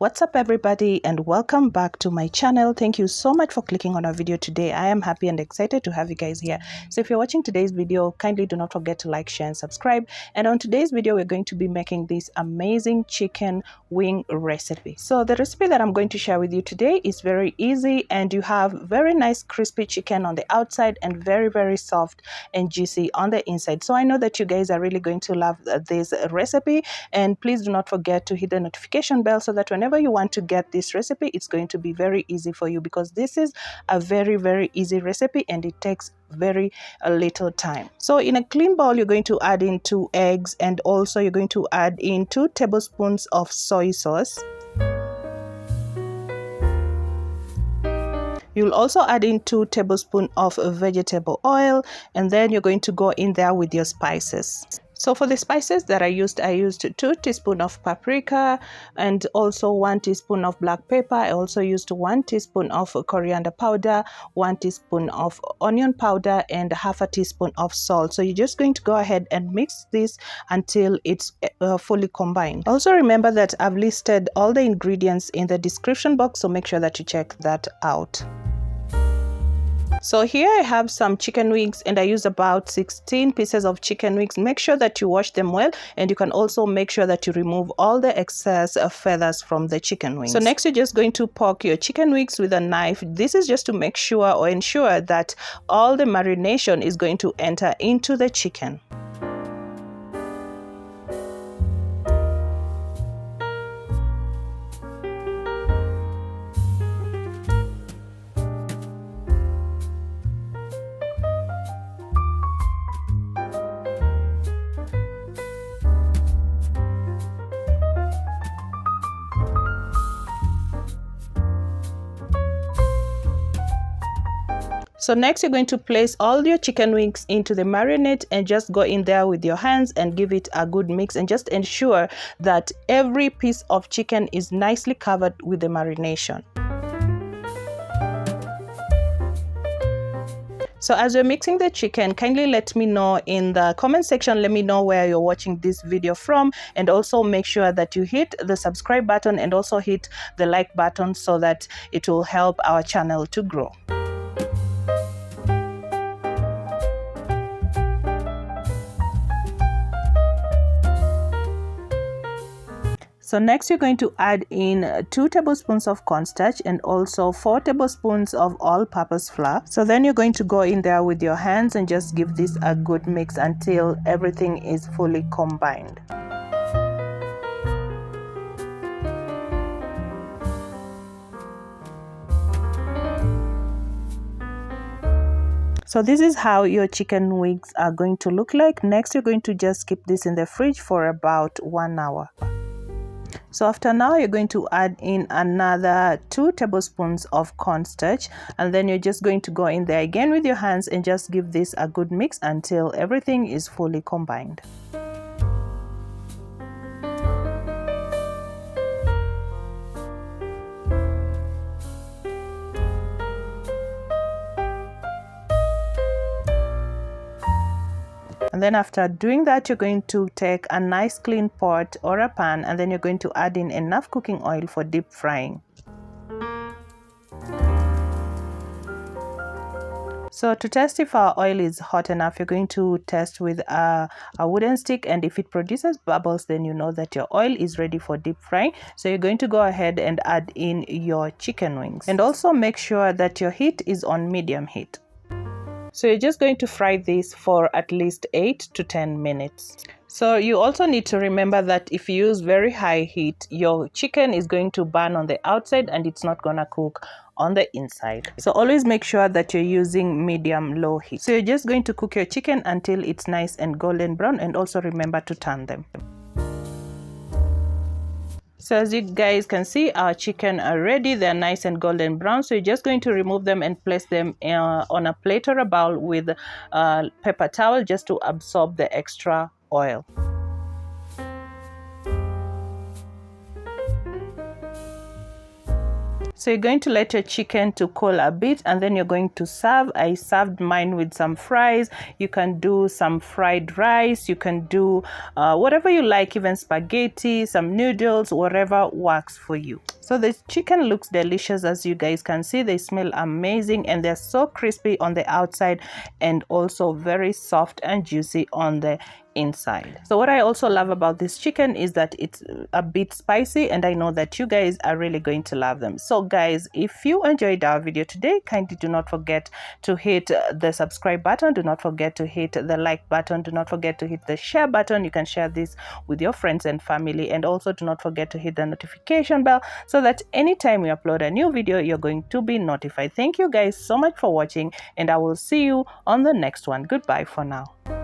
What's up everybody, and welcome back to my channel. Thank you so much for clicking on our video today. I am happy and excited to have you guys here. So if you're watching today's video, kindly do not forget to like, share and subscribe. And on today's video, we're going to be making this amazing chicken wing recipe. So the recipe that I'm going to share with you today is very easy, and you have very nice crispy chicken on the outside and very soft and juicy on the inside. So I know that you guys are really going to love this recipe, and please do not forget to hit the notification bell so that whenever you want to get this recipe, it's going to be very easy for you, because this is a very easy recipe and it takes very little time. So in a clean bowl, you're going to add in 2 eggs, and also you're going to add in 2 tablespoons of soy sauce. You'll also add in 2 tablespoons of vegetable oil, and then you're going to go in there with your spices. So for the spices that I used 2 teaspoons of paprika and also 1 teaspoon of black pepper. I also used 1 teaspoon of coriander powder, 1 teaspoon of onion powder, and half a teaspoon of salt. So you're just going to go ahead and mix this until it's fully combined. Also remember that I've listed all the ingredients in the description box, so make sure that you check that out. So here I have some chicken wings, and I use about 16 pieces of chicken wings. Make sure that you wash them well, and you can also make sure that you remove all the excess feathers from the chicken wings. So next you're just going to poke your chicken wings with a knife. This is just to make sure or ensure that all the marination is going to enter into the chicken. So next you're going to place all your chicken wings into the marinade, and just go in there with your hands and give it a good mix, and just ensure that every piece of chicken is nicely covered with the marination. So as you're mixing the chicken, kindly let me know in the comment section, let me know where you're watching this video from, and also make sure that you hit the subscribe button and also hit the like button so that it will help our channel to grow. So next you're going to add in 2 tablespoons of cornstarch and also 4 tablespoons of all-purpose flour. So then you're going to go in there with your hands and just give this a good mix until everything is fully combined. So this is how your chicken wings are going to look like. Next you're going to just keep this in the fridge for about 1 hour. So after now, you're going to add in another 2 tablespoons of cornstarch, and then you're just going to go in there again with your hands and just give this a good mix until everything is fully combined. And then after doing that, you're going to take a nice clean pot or a pan, and then you're going to add in enough cooking oil for deep frying. So to test if our oil is hot enough, you're going to test with a wooden stick, and if it produces bubbles, then you know that your oil is ready for deep frying. So you're going to go ahead and add in your chicken wings, and also make sure that your heat is on medium heat. So you're just going to fry this for at least 8 to 10 minutes. So you also need to remember that if you use very high heat, your chicken is going to burn on the outside and it's not gonna cook on the inside. So always make sure that you're using medium-low heat. So you're just going to cook your chicken until it's nice and golden brown, and also remember to turn them. So as you guys can see, our chicken are ready. They're nice and golden brown. So you're just going to remove them and place them on a plate or a bowl with a paper towel, just to absorb the extra oil. So you're going to let your chicken to cool a bit, and then you're going to serve. I served mine with some fries. You can do some fried rice. You can do whatever you like, even spaghetti, some noodles, whatever works for you. So the chicken looks delicious. As you guys can see, they smell amazing, and they're so crispy on the outside and also very soft and juicy on the inside. So what I also love about this chicken is that it's a bit spicy, and I know that you guys are really going to love them. So guys, if you enjoyed our video today, kindly do not forget to hit the subscribe button. Do not forget to hit the like button. Do not forget to hit the share button. You can share this with your friends and family, and also do not forget to hit the notification bell so that anytime we upload a new video, you're going to be notified. Thank you guys so much for watching, and I will see you on the next one. Goodbye for now.